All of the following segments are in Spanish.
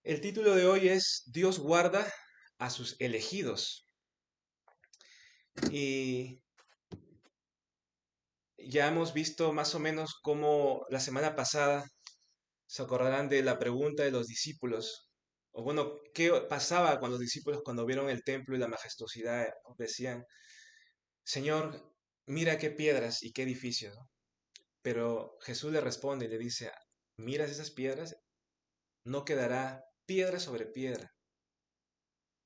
El título de hoy es Dios guarda a sus elegidos. Y ya hemos visto más o menos cómo la semana pasada se acordarán de la pregunta de los discípulos. O bueno, ¿qué pasaba con los discípulos cuando vieron el templo y la majestuosidad? Decían, Señor, mira qué piedras y qué edificios, ¿no? Pero Jesús le responde y le dice, miras esas piedras, no quedará piedra sobre piedra.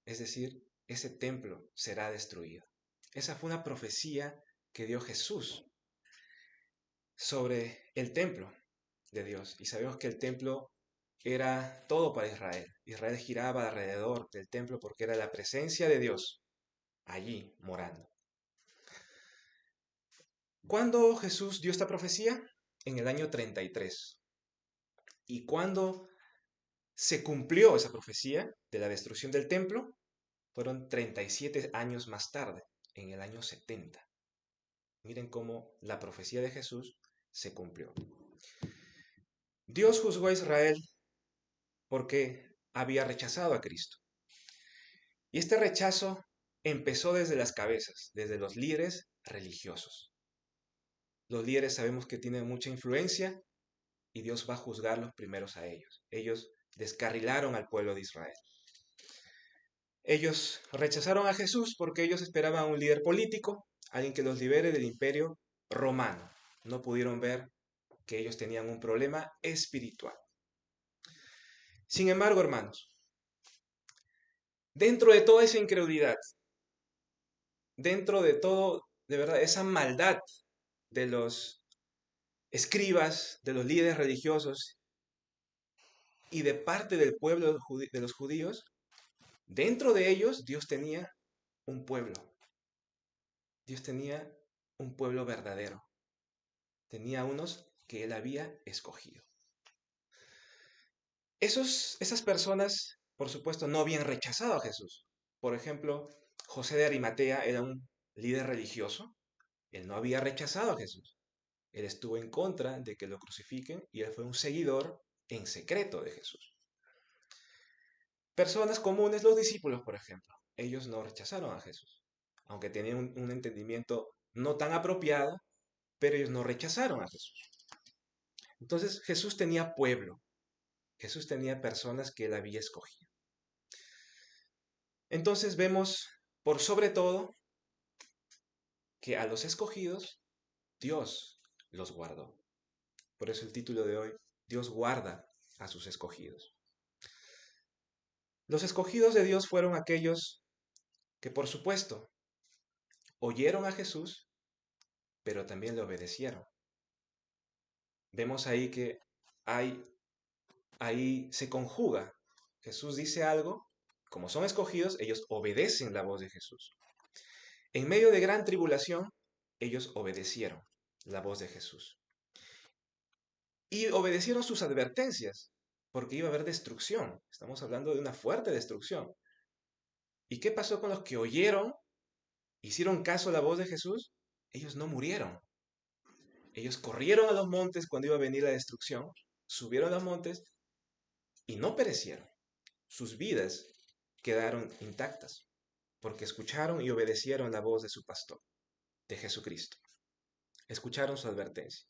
Es decir, ese templo será destruido. Esa fue una profecía que dio Jesús sobre el templo de Dios. Y sabemos que el templo era todo para Israel. Israel giraba alrededor del templo porque era la presencia de Dios allí morando. ¿Cuándo Jesús dio esta profecía? En el año 33. ¿Y cuándo se cumplió esa profecía de la destrucción del templo? Fueron 37 años más tarde, en el año 70. Miren cómo la profecía de Jesús se cumplió. Dios juzgó a Israel porque había rechazado a Cristo. Y este rechazo empezó desde las cabezas, desde los líderes religiosos. Los líderes sabemos que tienen mucha influencia y Dios va a juzgarlos primeros a ellos. Ellos descarrilaron al pueblo de Israel. Ellos rechazaron a Jesús porque ellos esperaban a un líder político, alguien que los libere del imperio romano. No pudieron ver que ellos tenían un problema espiritual. Sin embargo, hermanos, dentro de toda esa incredulidad, dentro de todo, de verdad, esa maldad de los escribas, de los líderes religiosos y de parte del pueblo de los judíos, dentro de ellos Dios tenía un pueblo. Dios tenía un pueblo verdadero. Tenía unos que él había escogido. Esas personas, por supuesto, no habían rechazado a Jesús. Por ejemplo, José de Arimatea era un líder religioso. Él no había rechazado a Jesús. Él estuvo en contra de que lo crucifiquen y él fue un seguidor en secreto de Jesús. Personas comunes, los discípulos, por ejemplo, ellos no rechazaron a Jesús, aunque tenían un entendimiento no tan apropiado, pero ellos no rechazaron a Jesús. Entonces Jesús tenía pueblo, Jesús tenía personas que él había escogido. Entonces vemos, por sobre todo, que a los escogidos Dios los guardó. Por eso el título de hoy, Dios guarda a sus escogidos. Los escogidos de Dios fueron aquellos que, por supuesto, oyeron a Jesús, pero también le obedecieron. Vemos ahí que hay, ahí se conjuga. Jesús dice algo, como son escogidos, ellos obedecen la voz de Jesús. En medio de gran tribulación, ellos obedecieron la voz de Jesús. Y obedecieron sus advertencias, porque iba a haber destrucción. Estamos hablando de una fuerte destrucción. ¿Y qué pasó con los que oyeron, hicieron caso a la voz de Jesús? Ellos no murieron. Ellos corrieron a los montes cuando iba a venir la destrucción, subieron a los montes y no perecieron. Sus vidas quedaron intactas, porque escucharon y obedecieron la voz de su pastor, de Jesucristo. Escucharon su advertencia.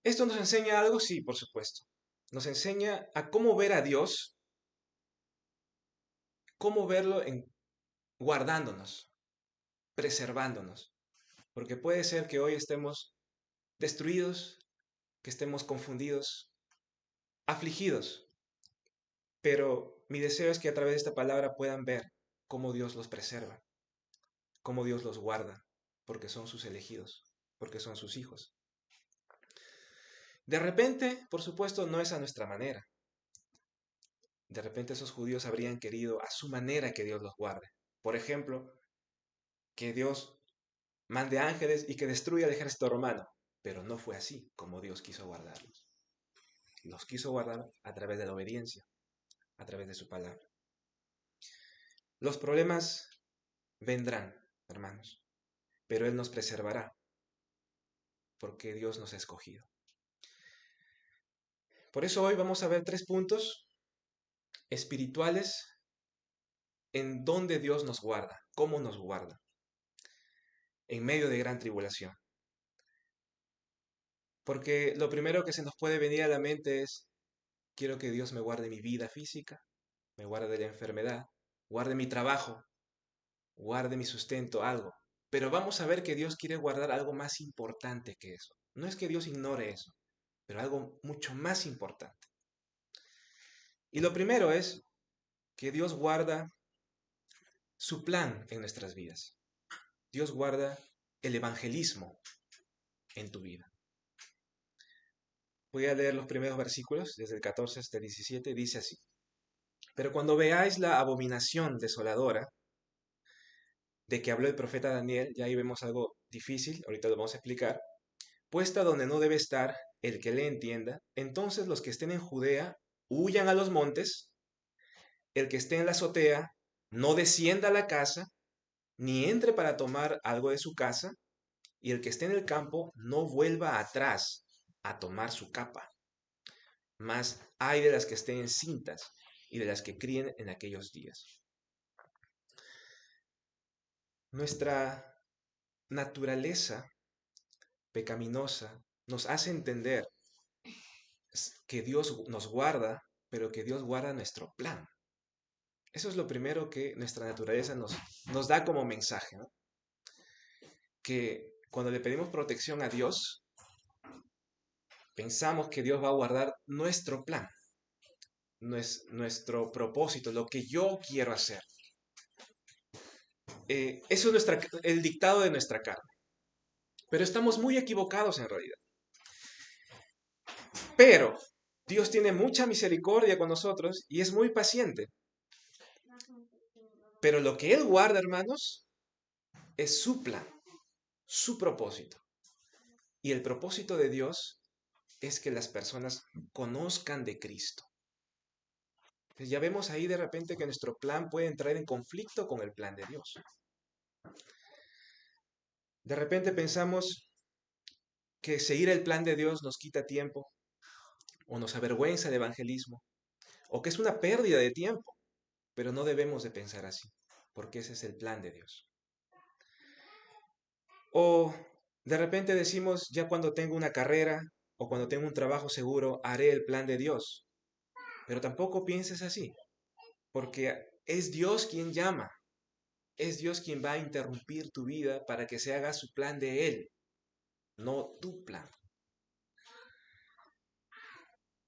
¿Esto nos enseña algo? Sí, por supuesto. Nos enseña a cómo ver a Dios, cómo verlo guardándonos, preservándonos. Porque puede ser que hoy estemos destruidos, que estemos confundidos, afligidos. Pero mi deseo es que a través de esta palabra puedan ver cómo Dios los preserva, cómo Dios los guarda, porque son sus elegidos, porque son sus hijos. De repente, por supuesto, no es a nuestra manera. De repente esos judíos habrían querido a su manera que Dios los guarde. Por ejemplo, que Dios mande ángeles y que destruya el ejército romano. Pero no fue así como Dios quiso guardarlos. Los quiso guardar a través de la obediencia, a través de su palabra. Los problemas vendrán, hermanos, pero Él nos preservará, porque Dios nos ha escogido. Por eso hoy vamos a ver 3 puntos espirituales en donde Dios nos guarda, cómo nos guarda, en medio de gran tribulación. Porque lo primero que se nos puede venir a la mente es, quiero que Dios me guarde mi vida física, me guarde de la enfermedad, guarde mi trabajo, guarde mi sustento, algo. Pero vamos a ver que Dios quiere guardar algo más importante que eso. No es que Dios ignore eso, pero algo mucho más importante. Y lo primero es que Dios guarda su plan en nuestras vidas. Dios guarda el evangelismo en tu vida. Voy a leer los primeros versículos, desde el 14 hasta el 17, dice así. Pero cuando veáis la abominación desoladora de que habló el profeta Daniel, ya ahí vemos algo difícil, ahorita lo vamos a explicar, puesta donde no debe estar el que le entienda, entonces los que estén en Judea huyan a los montes, el que esté en la azotea no descienda a la casa, ni entre para tomar algo de su casa, y el que esté en el campo no vuelva atrás a tomar su capa. Mas hay de las que estén encintas y de las que críen en aquellos días. Nuestra naturaleza pecaminosa nos hace entender que Dios nos guarda, pero que Dios guarda nuestro plan. Eso es lo primero que nuestra naturaleza nos da como mensaje, ¿no? Que cuando le pedimos protección a Dios, pensamos que Dios va a guardar nuestro plan, nuestro propósito, lo que yo quiero hacer. Eso es el dictado de nuestra carne. Pero estamos muy equivocados en realidad. Pero Dios tiene mucha misericordia con nosotros y es muy paciente. Pero lo que Él guarda, hermanos, es su plan, su propósito. Y el propósito de Dios es que las personas conozcan de Cristo. Entonces ya vemos ahí de repente que nuestro plan puede entrar en conflicto con el plan de Dios. De repente pensamos que seguir el plan de Dios nos quita tiempo, o nos avergüenza el evangelismo, o que es una pérdida de tiempo, pero no debemos de pensar así, porque ese es el plan de Dios. O de repente decimos, ya cuando tengo una carrera o cuando tengo un trabajo seguro, haré el plan de Dios. Pero tampoco pienses así, porque es Dios quien llama, es Dios quien va a interrumpir tu vida para que se haga su plan de Él, no tu plan.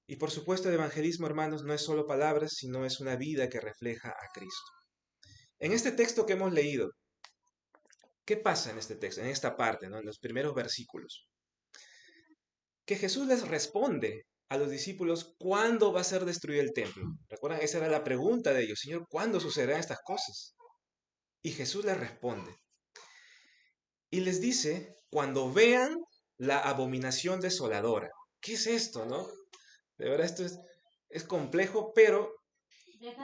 Y por supuesto el evangelismo, hermanos, no es solo palabras, sino es una vida que refleja a Cristo. En este texto que hemos leído, ¿qué pasa en este texto, en esta parte, ¿no? En los primeros versículos? Que Jesús les responde a los discípulos cuándo va a ser destruido el templo. ¿Recuerdan? Esa era la pregunta de ellos, Señor, ¿cuándo sucederán estas cosas? Y Jesús les responde. Y les dice, cuando vean la abominación desoladora. ¿Qué es esto, no? De verdad, esto es complejo, pero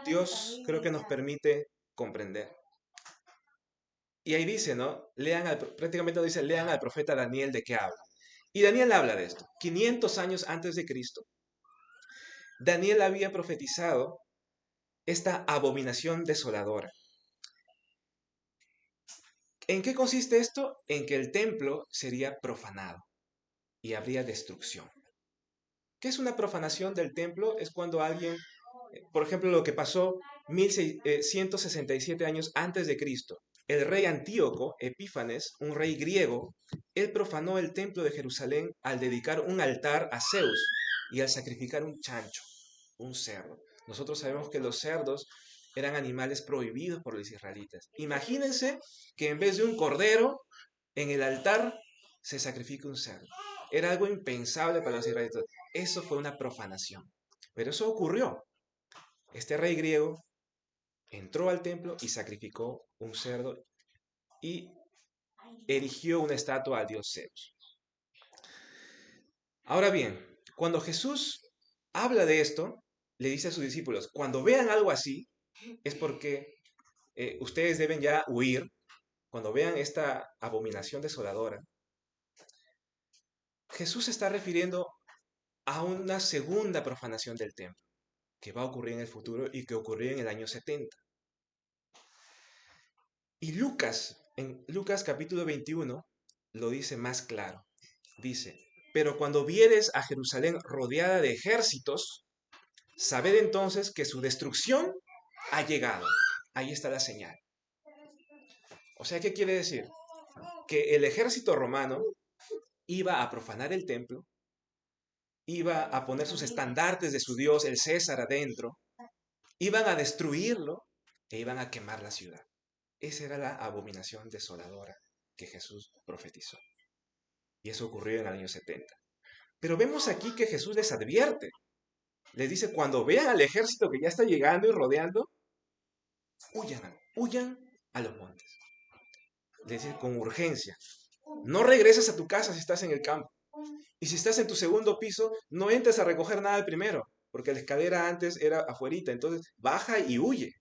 Dios creo que nos permite comprender. Y ahí dice, ¿no? Prácticamente nos dice, lean al profeta Daniel de qué habla. Y Daniel habla de esto. 500 años antes de Cristo, Daniel había profetizado esta abominación desoladora. ¿En qué consiste esto? En que el templo sería profanado y habría destrucción. ¿Qué es una profanación del templo? Es cuando alguien, por ejemplo, lo que pasó 167 años antes de Cristo. El rey Antíoco, Epífanes, un rey griego, él profanó el templo de Jerusalén al dedicar un altar a Zeus y al sacrificar un chancho, un cerdo. Nosotros sabemos que los cerdos eran animales prohibidos por los israelitas. Imagínense que en vez de un cordero, en el altar se sacrifica un cerdo. Era algo impensable para los israelitas. Eso fue una profanación. Pero eso ocurrió. Este rey griego entró al templo y sacrificó un cerdo y erigió una estatua al dios Zeus. Ahora bien, cuando Jesús habla de esto, le dice a sus discípulos, cuando vean algo así, es porque ustedes deben ya huir. Cuando vean esta abominación desoladora, Jesús se está refiriendo a una segunda profanación del templo. que va a ocurrir en el futuro y que ocurrió en el año 70. Y Lucas, en Lucas capítulo 21, lo dice más claro. Dice, pero cuando vieres a Jerusalén rodeada de ejércitos, sabed entonces que su destrucción ha llegado. Ahí está la señal. O sea, ¿qué quiere decir? Que el ejército romano iba a profanar el templo, iba a poner sus estandartes de su dios, el César, adentro, iban a destruirlo e iban a quemar la ciudad. Esa era la abominación desoladora que Jesús profetizó. Y eso ocurrió en el año 70. Pero vemos aquí que Jesús les advierte. Les dice, cuando vean al ejército que ya está llegando y rodeando, huyan a los montes. Les dice con urgencia. No regreses a tu casa si estás en el campo. Y si estás en tu segundo piso, no entres a recoger nada al primero, porque la escalera antes era afuerita. Entonces, baja y huye.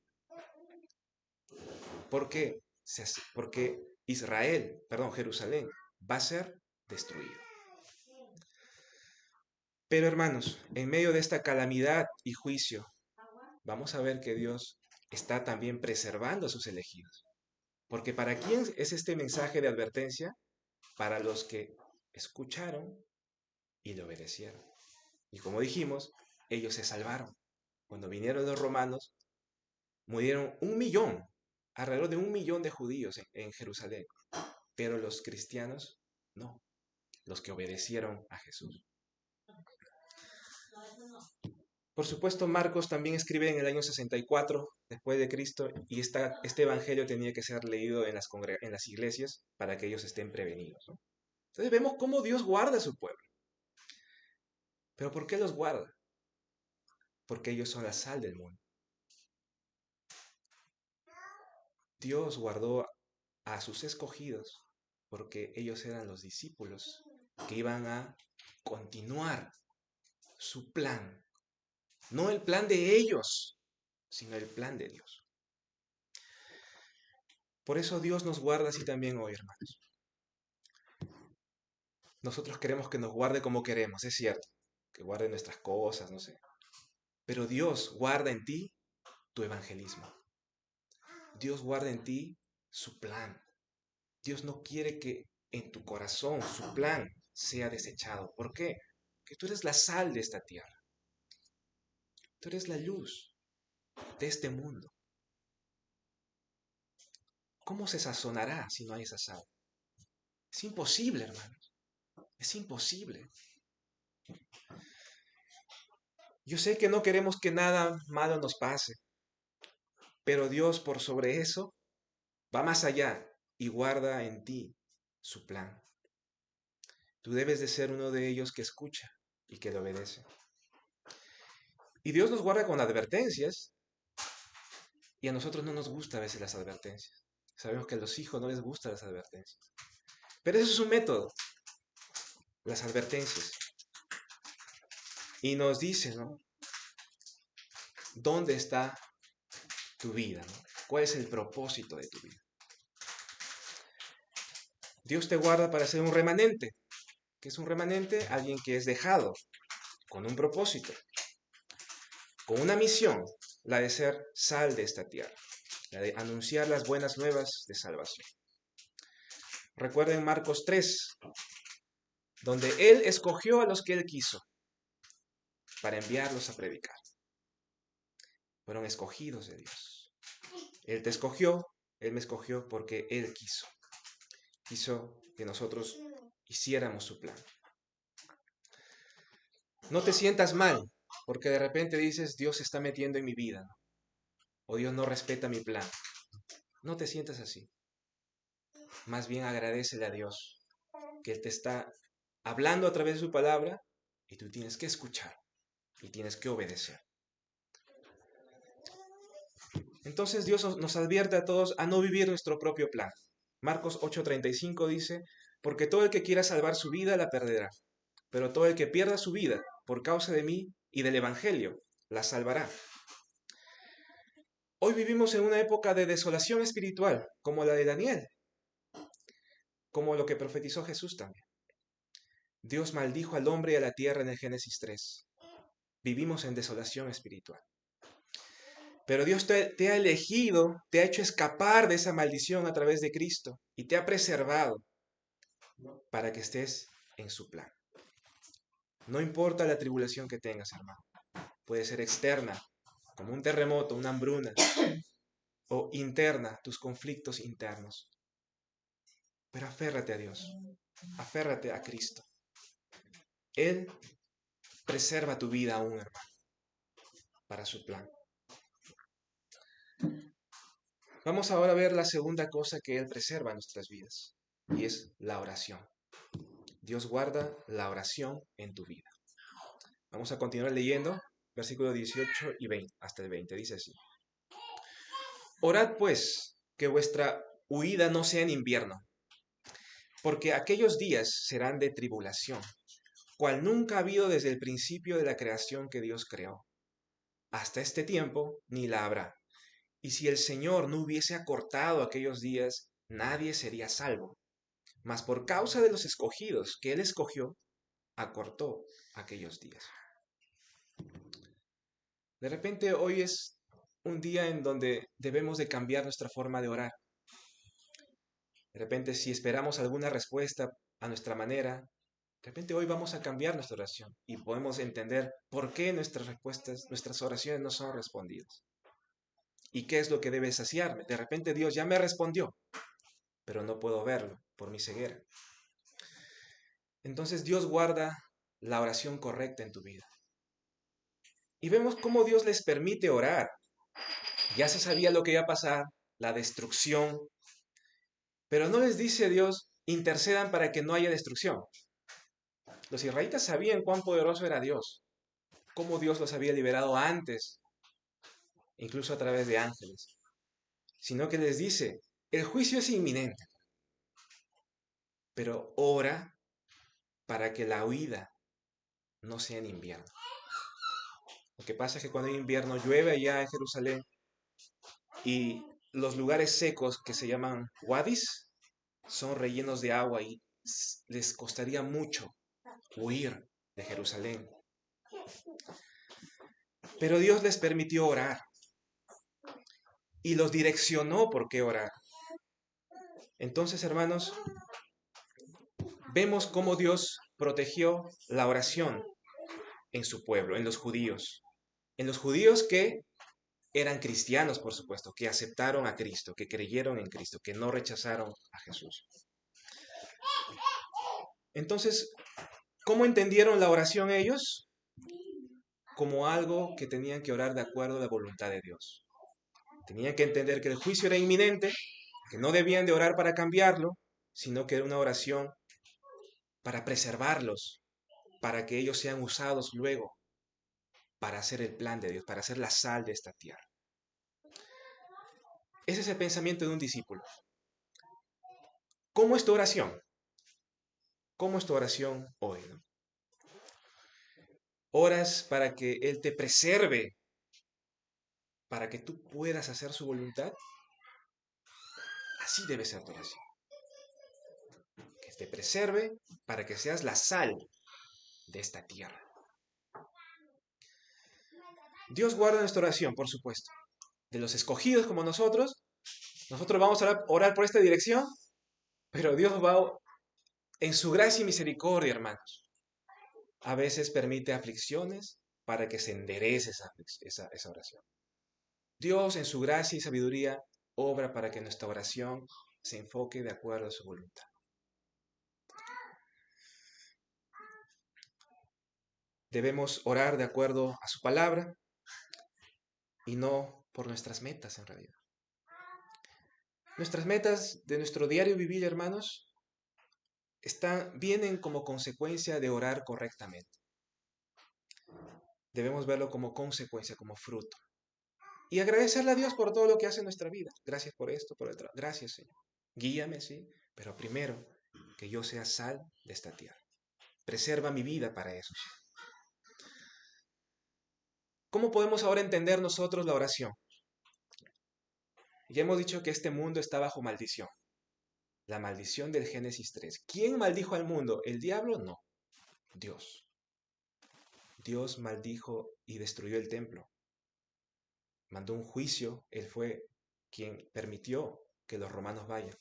¿Por qué? Porque Jerusalén, va a ser destruido. Pero hermanos, en medio de esta calamidad y juicio, vamos a ver que Dios está también preservando a sus elegidos. Porque ¿para quién es este mensaje de advertencia? Para los que escucharon y le obedecieron. Y como dijimos, ellos se salvaron. Cuando vinieron los romanos, murieron 1.000.000, alrededor de 1.000.000 de judíos en Jerusalén. Pero los cristianos, no, los que obedecieron a Jesús. Por supuesto, Marcos también escribe en el año 64 después de Cristo y este evangelio tenía que ser leído en las iglesias para que ellos estén prevenidos, ¿no? Entonces vemos cómo Dios guarda a su pueblo. ¿Pero por qué los guarda? Porque ellos son la sal del mundo. Dios guardó a sus escogidos porque ellos eran los discípulos que iban a continuar su plan. No el plan de ellos, sino el plan de Dios. Por eso Dios nos guarda así también hoy, hermanos. Nosotros queremos que nos guarde como queremos, es cierto, que guarde nuestras cosas, no sé. Pero Dios guarda en ti tu evangelismo. Dios guarda en ti su plan. Dios no quiere que en tu corazón su plan sea desechado. ¿Por qué? Porque tú eres la sal de esta tierra. Tú eres la luz de este mundo. ¿Cómo se sazonará si no hay esa sal? Es imposible, hermanos. Es imposible. Yo sé que no queremos que nada malo nos pase, pero Dios por sobre eso va más allá y guarda en ti su plan. Tú debes de ser uno de ellos que escucha y que le obedece. Y Dios nos guarda con advertencias y a nosotros no nos gusta a veces las advertencias. Sabemos que a los hijos no les gustan las advertencias. Pero eso es un método, las advertencias. Y nos dice, ¿no? ¿Dónde está tu vida? ¿No? ¿Cuál es el propósito de tu vida? Dios te guarda para ser un remanente. ¿Qué es un remanente? Alguien que es dejado con un propósito, con una misión, la de ser sal de esta tierra, la de anunciar las buenas nuevas de salvación. Recuerden Marcos 3, donde Él escogió a los que Él quiso para enviarlos a predicar. Fueron escogidos de Dios. Él te escogió, Él me escogió porque Él quiso. Quiso que nosotros hiciéramos su plan. No te sientas mal, porque de repente dices, Dios se está metiendo en mi vida, ¿no? O Dios no respeta mi plan. No te sientas así. Más bien agradécele a Dios que Él te está hablando a través de su palabra y tú tienes que escuchar y tienes que obedecer. Entonces Dios nos advierte a todos a no vivir nuestro propio plan. Marcos 8:35 dice, porque todo el que quiera salvar su vida la perderá, pero todo el que pierda su vida por causa de mí y del Evangelio la salvará. Hoy vivimos en una época de desolación espiritual, como la de Daniel, como lo que profetizó Jesús también. Dios maldijo al hombre y a la tierra en el Génesis 3. vivimos en desolación espiritual. Pero Dios te ha elegido, te ha hecho escapar de esa maldición a través de Cristo y te ha preservado para que estés en su plan. No importa la tribulación que tengas, hermano. Puede ser externa, como un terremoto, una hambruna, o interna, tus conflictos internos. Pero aférrate a Dios, aférrate a Cristo. Él preserva tu vida aún, hermano, para su plan. Vamos ahora a ver la segunda cosa que Él preserva en nuestras vidas, y es la oración. Dios guarda la oración en tu vida. Vamos a continuar leyendo, versículos 18 y 20, hasta el 20, dice así. Orad pues, que vuestra huida no sea en invierno, porque aquellos días serán de tribulación, cual nunca ha habido desde el principio de la creación que Dios creó. Hasta este tiempo ni la habrá. Y si el Señor no hubiese acortado aquellos días, nadie sería salvo. Mas por causa de los escogidos que Él escogió, acortó aquellos días. De repente hoy es un día en donde debemos de cambiar nuestra forma de orar. De repente si esperamos alguna respuesta a nuestra manera, de repente hoy vamos a cambiar nuestra oración y podemos entender por qué nuestras respuestas, nuestras oraciones no son respondidas. ¿Y qué es lo que debe saciarme? De repente Dios ya me respondió, pero no puedo verlo por mi ceguera. Entonces Dios guarda la oración correcta en tu vida. Y vemos cómo Dios les permite orar. Ya se sabía lo que iba a pasar, la destrucción, pero no les dice Dios, intercedan para que no haya destrucción. Los israelitas sabían cuán poderoso era Dios, cómo Dios los había liberado antes, incluso a través de ángeles, sino que les dice, el juicio es inminente, pero ora para que la huida no sea en invierno. Lo que pasa es que cuando hay invierno llueve allá en Jerusalén y los lugares secos que se llaman wadis son rellenos de agua y les costaría mucho huir de Jerusalén. Pero Dios les permitió orar y los direccionó por qué orar. Entonces, hermanos, vemos cómo Dios protegió la oración en su pueblo, en los judíos. En los judíos que eran cristianos, por supuesto, que aceptaron a Cristo, que creyeron en Cristo, que no rechazaron a Jesús. Entonces, ¿cómo entendieron la oración ellos? Como algo que tenían que orar de acuerdo a la voluntad de Dios. Tenían que entender que el juicio era inminente, que no debían de orar para cambiarlo, sino que era una oración para preservarlos, para que ellos sean usados luego para hacer el plan de Dios, para hacer la sal de esta tierra. Ese es el pensamiento de un discípulo. ¿Cómo es tu oración? ¿Cómo es tu oración hoy? ¿Oras para que Él te preserve, para que tú puedas hacer su voluntad? Así debe ser tu oración. Que te preserve para que seas la sal de esta tierra. Dios guarda nuestra oración, por supuesto. De los escogidos como nosotros vamos a orar por esta dirección, pero Dios va en su gracia y misericordia, hermanos. A veces permite aflicciones para que se enderece esa oración. Dios en su gracia y sabiduría obra para que nuestra oración se enfoque de acuerdo a su voluntad. Debemos orar de acuerdo a su palabra y no por nuestras metas en realidad. Nuestras metas de nuestro diario vivir, hermanos, vienen como consecuencia de orar correctamente. Debemos verlo como consecuencia, como fruto. Y agradecerle a Dios por todo lo que hace en nuestra vida. Gracias por esto, por el trabajo. Gracias, Señor. Guíame, sí, pero primero que yo sea sal de esta tierra. Preserva mi vida para eso. ¿Cómo podemos ahora entender nosotros la oración? Ya hemos dicho que este mundo está bajo maldición. La maldición del Génesis 3. ¿Quién maldijo al mundo? ¿El diablo? No. Dios. Dios maldijo y destruyó el templo. Mandó un juicio, Él fue quien permitió que los romanos vayan.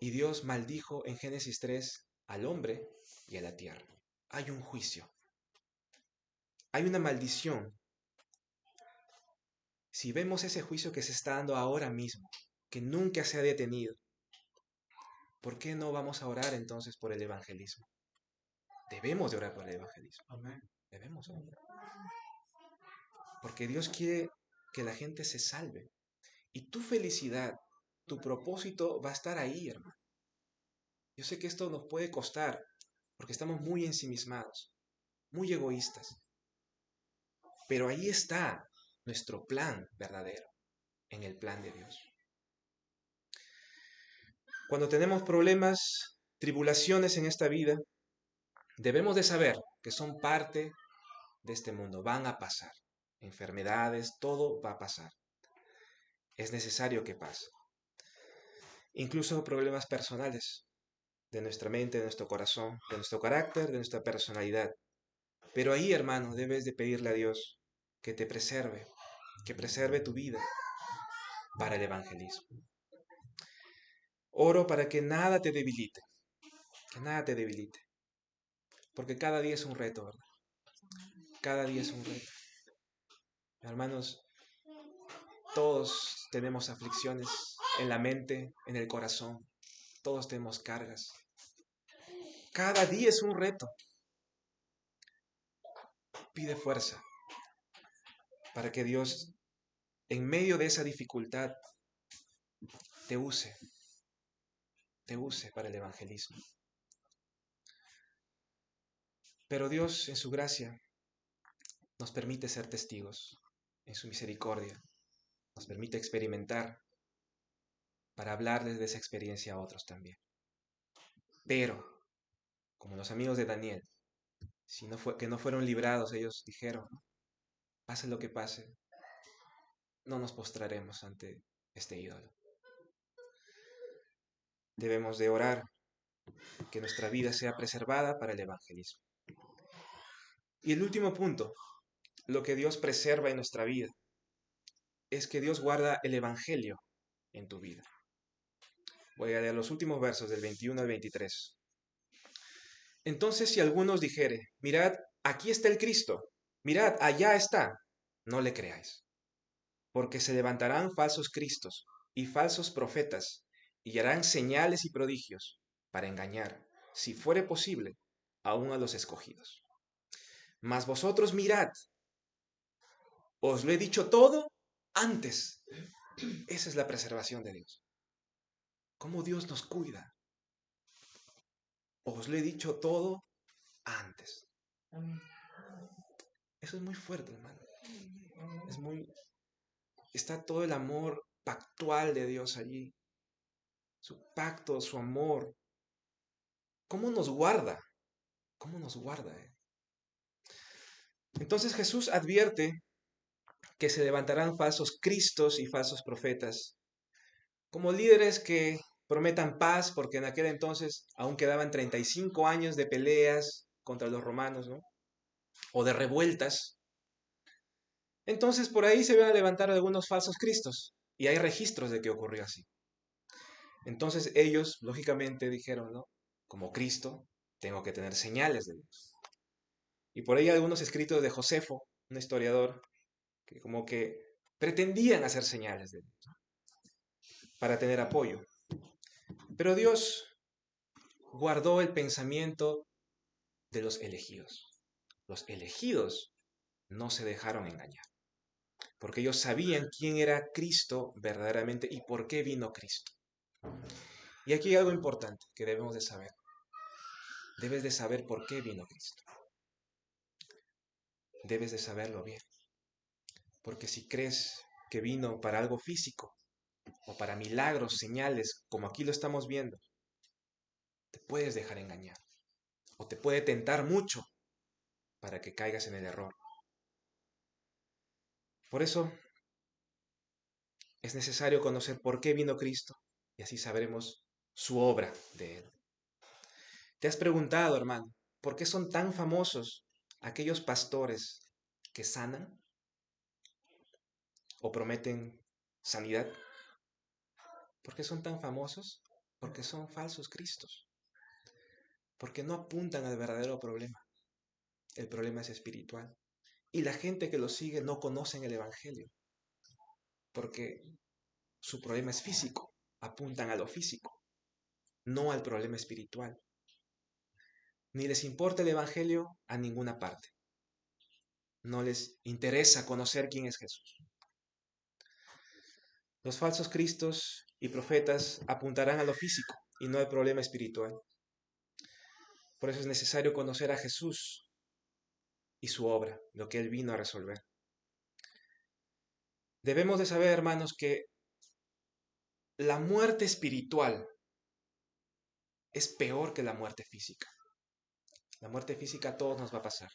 Y Dios maldijo en Génesis 3 al hombre y a la tierra. Hay un juicio, hay una maldición. Si vemos ese juicio que se está dando ahora mismo, que nunca se ha detenido, ¿por qué no vamos a orar entonces por el evangelismo? Debemos de orar por el evangelismo. Amén. Debemos orar. Porque Dios quiere que la gente se salve. Y tu felicidad, tu propósito va a estar ahí, hermano. Yo sé que esto nos puede costar, porque estamos muy ensimismados, muy egoístas. Pero ahí está nuestro plan verdadero, en el plan de Dios. Cuando tenemos problemas, tribulaciones en esta vida, debemos de saber que son parte de este mundo, van a pasar. Enfermedades, todo va a pasar. Es necesario que pase. Incluso problemas personales, de nuestra mente, de nuestro corazón, de nuestro carácter, de nuestra personalidad. Pero ahí, hermano, debes de pedirle a Dios que te preserve, que preserve tu vida para el evangelismo. Oro para que nada te debilite, que nada te debilite, porque cada día es un reto, ¿verdad? Cada día es un reto. Hermanos, todos tenemos aflicciones en la mente, en el corazón, todos tenemos cargas. Cada día es un reto. Pide fuerza para que Dios, en medio de esa dificultad, te use para el evangelismo. Pero Dios, en su gracia, nos permite ser testigos, en su misericordia, nos permite experimentar para hablarles de esa experiencia a otros también. Pero, como los amigos de Daniel, que no fueron librados, ellos dijeron, pase lo que pase, no nos postraremos ante este ídolo. Debemos de orar que nuestra vida sea preservada para el evangelismo. Y el último punto, lo que Dios preserva en nuestra vida, es que Dios guarda el evangelio en tu vida. Voy a leer los últimos versos del 21 al 23. Entonces si algunos dijere, mirad, aquí está el Cristo, mirad, allá está, no le creáis, porque se levantarán falsos cristos y falsos profetas, y harán señales y prodigios para engañar, si fuere posible, aún a los escogidos. Mas vosotros mirad, os lo he dicho todo antes. Esa es la preservación de Dios. Cómo Dios nos cuida. Os lo he dicho todo antes. Eso es muy fuerte, hermano. Está todo el amor pactual de Dios allí. Su pacto, su amor. ¿Cómo nos guarda? ¿Cómo nos guarda? Entonces Jesús advierte que se levantarán falsos cristos y falsos profetas, como líderes que prometan paz, porque en aquel entonces aún quedaban 35 años de peleas contra los romanos, ¿no? O de revueltas. Entonces por ahí se van a levantar algunos falsos cristos, y hay registros de que ocurrió así. Entonces ellos, lógicamente, dijeron, ¿no? Como Cristo, tengo que tener señales de Dios. Y por ahí algunos escritos de Josefo, un historiador, que como que pretendían hacer señales de Dios, ¿no? Para tener apoyo. Pero Dios guardó el pensamiento de los elegidos. Los elegidos no se dejaron engañar, porque ellos sabían quién era Cristo verdaderamente y por qué vino Cristo. Y aquí hay algo importante que debemos de saber. Debes de saber por qué vino Cristo. Debes de saberlo bien. Porque si crees que vino para algo físico o para milagros, señales, como aquí lo estamos viendo, te puedes dejar engañar o te puede tentar mucho para que caigas en el error. Por eso es necesario conocer por qué vino Cristo y así sabremos su obra de Él. ¿Te has preguntado, hermano, por qué son tan famosos aquellos pastores que sanan o prometen sanidad, ¿por qué son tan famosos? Porque son falsos cristos, porque no apuntan al verdadero problema. El problema es espiritual. Y la gente que los sigue no conocen el Evangelio, porque su problema es físico, apuntan a lo físico, no al problema espiritual. Ni les importa el Evangelio a ninguna parte. No les interesa conocer quién es Jesús. Los falsos cristos y profetas apuntarán a lo físico y no al problema espiritual. Por eso es necesario conocer a Jesús y su obra, lo que Él vino a resolver. Debemos de saber, hermanos, que la muerte espiritual es peor que la muerte física. La muerte física a todos nos va a pasar.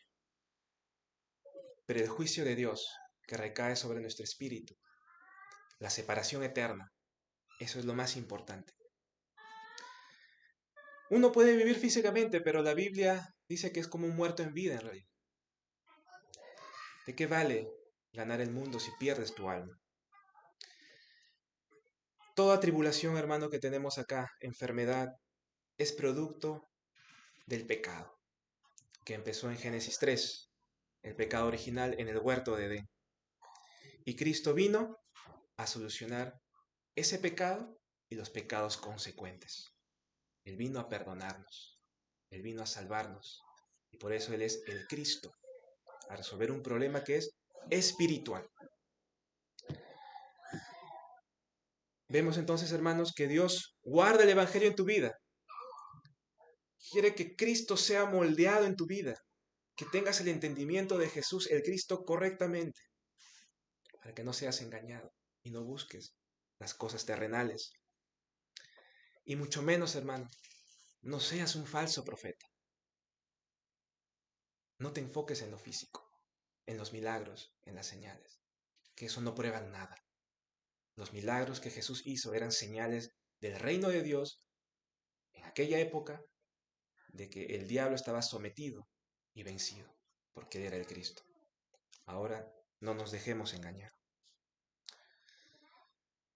Pero el juicio de Dios que recae sobre nuestro espíritu, la separación eterna, eso es lo más importante. Uno puede vivir físicamente, pero la Biblia dice que es como un muerto en vida en realidad. ¿De qué vale ganar el mundo si pierdes tu alma? Toda tribulación, hermano, que tenemos acá, enfermedad, es producto del pecado, que empezó en Génesis 3, el pecado original en el huerto de Edén. Y Cristo vino a solucionar ese pecado y los pecados consecuentes. Él vino a perdonarnos, Él vino a salvarnos, y por eso Él es el Cristo, a resolver un problema que es espiritual. Vemos entonces, hermanos, que Dios guarda el Evangelio en tu vida. Quiere que Cristo sea moldeado en tu vida, que tengas el entendimiento de Jesús, el Cristo, correctamente, para que no seas engañado y no busques las cosas terrenales. Y mucho menos, hermano, no seas un falso profeta. No te enfoques en lo físico, en los milagros, en las señales, que eso no prueban nada. Los milagros que Jesús hizo eran señales del reino de Dios en aquella época, de que el diablo estaba sometido y vencido, porque él era el Cristo. Ahora no nos dejemos engañar.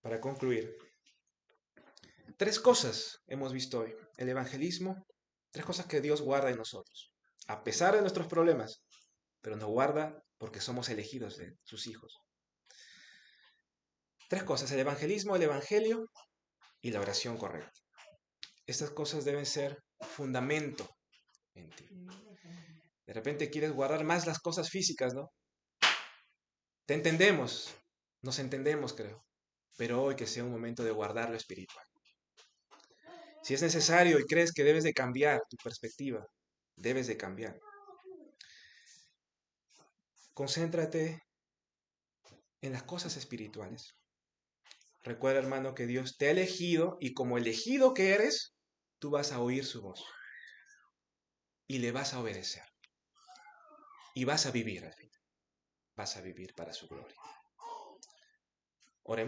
Para concluir, 3 cosas hemos visto hoy. El evangelismo, 3 cosas que Dios guarda en nosotros, a pesar de nuestros problemas, pero nos guarda porque somos elegidos de sus hijos. 3 cosas: el evangelismo, el evangelio y la oración correcta. Estas cosas deben ser fundamento en ti. De repente quieres guardar más las cosas físicas, ¿no? Te entendemos, nos entendemos, creo, pero hoy que sea un momento de guardar lo espiritual. Si es necesario y crees que debes de cambiar tu perspectiva, debes de cambiar. Concéntrate en las cosas espirituales. Recuerda, hermano, que Dios te ha elegido y como elegido que eres, tú vas a oír su voz y le vas a obedecer y vas a vivir al fin. Vas a vivir para su gloria. Oremos.